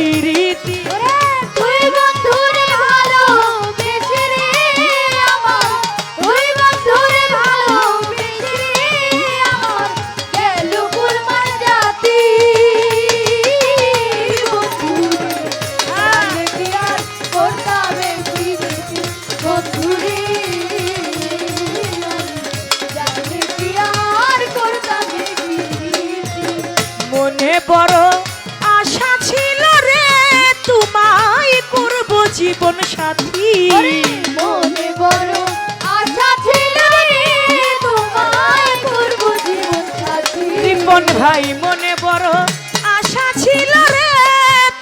পিরিতি। তুই বন্ধুরে ভালো বেশি রে আমার, তুই বন্ধুরে ভালো বেশি রে আমার, গেল কুরবান জাতি বন্ধুরে, আমি কি আর করতাম এই পিরিতি বন্ধুরে, জানি কি আর করতাম এই পিরিতি। মনে বড় আশা ছিল রে তোমায় করব জীবন সাথী। মনে বড় আশা ছিল রে তোমায় করব জীবন সাথী। রিপন ভাই মনে বড় আশা ছিল রে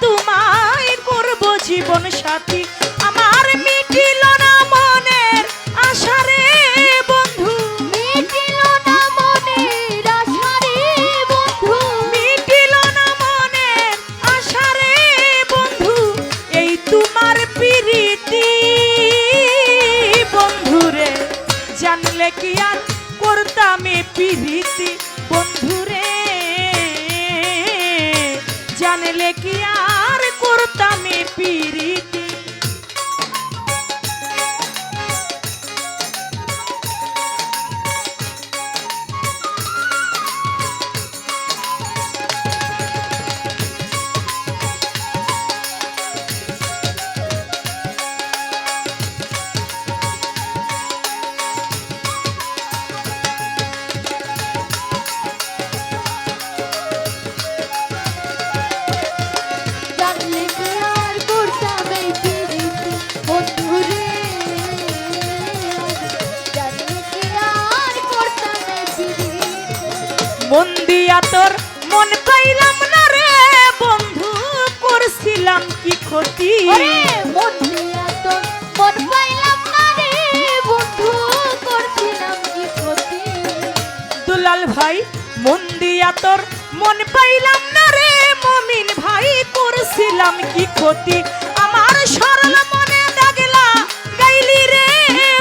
তোমায় করব জীবন সাথী। আমার মিটিল না মনের আশা রে বন্ধু, মিটিল না মনের আশা রে বন্ধু, মিটিল না মনের আশা রে বন্ধু, এই তোমার পিরিতি বন্ধুরে, জানলে কি আর করতাম এ পিরিতি বন্ধুরে, জানলে কি আর করতাম এ পিরিতি। জানলে কি আর করতাম এই পিরিতি বন্ধুরে, জানলে কি আর করতাম এই পিরিতি। মন দিয়া তোর মন পাইলাম না রে বন্ধু, করছিলাম কি ক্ষতি। মন দিয়া তোর মন পাইলাম না রে বন্ধু, করছিলাম কি ক্ষতি। দুলাল ভাই মন দিয়া তোর মন পাইলাম না রে মমিন ভাই, করছিলাম কি ক্ষতি। আমার সরল মনে দাগলা গাইলি রে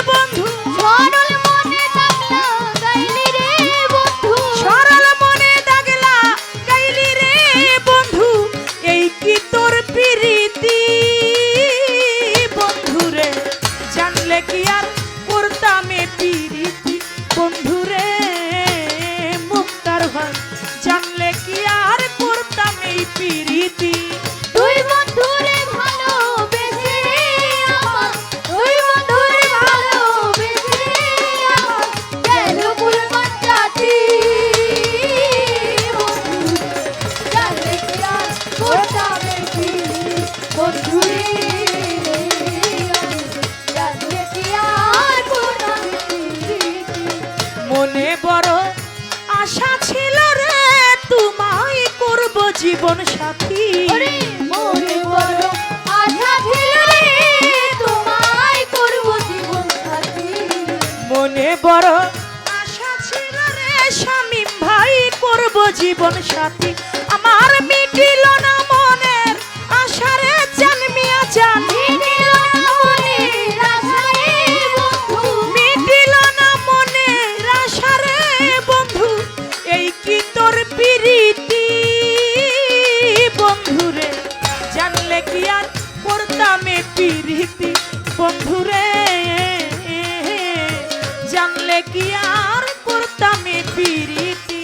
বন্ধু, সরল মনে দাগলা গাইলি রে বন্ধু, সরল মনে দাগলা গাইলি রে বন্ধু, এই কি তোর পিরিতি বন্ধুরে, জানলে কি আর করতাম এ পিরিতি বন্ধুরে। মুক্তার ভাই জানলে কি আর করতাম এই পিরিতি। তুই বন্ধুরে ভালো বেশি রে আমার, তুই বন্ধুরে ভালো বেশি রে আমার, গেল কুরবান জাতি বন্ধুরে, জানলে কি আর করতাম এই পিরিতি বন্ধুরে, জানলে কি আর করতাম এই পিরিতি। মনে বড় আশা ছিল রে তোমায় করব জীবন সাথী। মনে বড় আশা ছিল রে তোমায় করব জীবন সাথী। মনে বড় আশা ছিল রে শামীম ভাই করব জীবন সাথী। আমার মিটিল না মনের আশা রে জান মিয়া জান, মিটিল না মনের আশা রে বন্ধু, মিটিল না মনের আশা রে বন্ধু, এই কি তোর পিরিতি বন্ধুরে, জানলে কি আর করতাম এ পিরিতি বন্ধুরে, জানলে কি আর করতাম এ পিরিতি।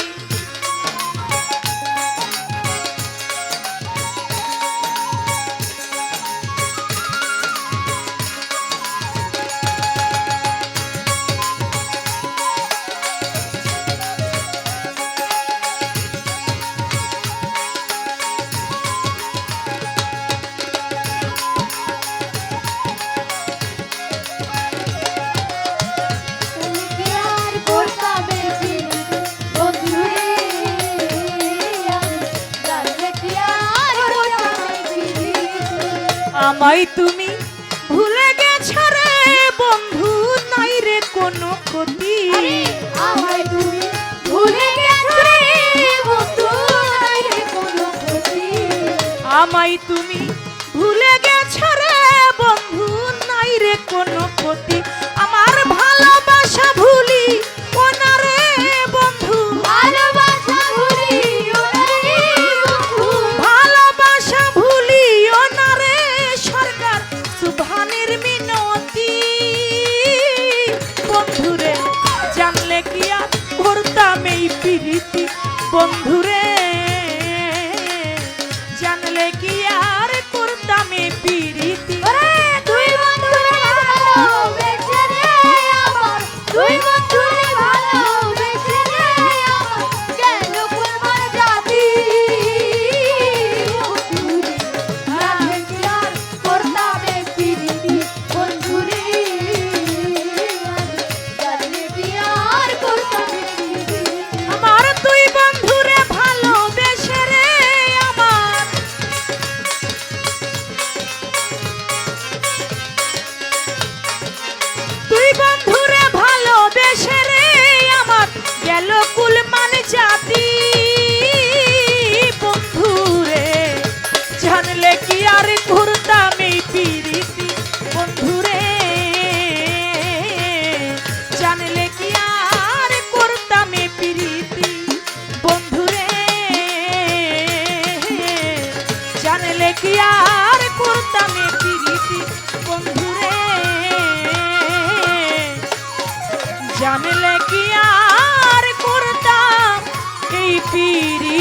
আমায় তুমি ভুলে গেছো রে বন্ধু, নাই রে কোনো ক্ষতি। আমায় তুমি ভুলে গেছো রে বন্ধু, নাই রে কোনো ক্ষতি। আমায় তুমি ভুলে গেছো রে বন্ধু, নাই রে কোনো ক্ষতি। আমার ভালোবাসা ভুলি ওনা রে বন্ধু, ভালোবাসা ভুলি ওনা রে বন্ধু, ভালোবাসা ভুলি দুই বন্ধুরে ভালোবেসে রে আমার গেল কুরবান জাতি রাধে কি আর করতাবে পিরিতি বন্ধুরে রাধে কি আর করতাবে পিরিতি আমার দুই বন্ধুরে ভালোবেসে রে আমার দুই বন্ধুরে ভালোবেসে রে আমার গেল কুলমান জাতি বন্ধুরে জানলে কি আর ঘুরতাম এই পিরিতি বন্ধুরে জানলে কি আর করতাম এই পিরিতি বন্ধুরে জানলে কি আর করতাম এই পিরিতি বন্ধুরে জানলে কি আর করতাম এই পিরিতি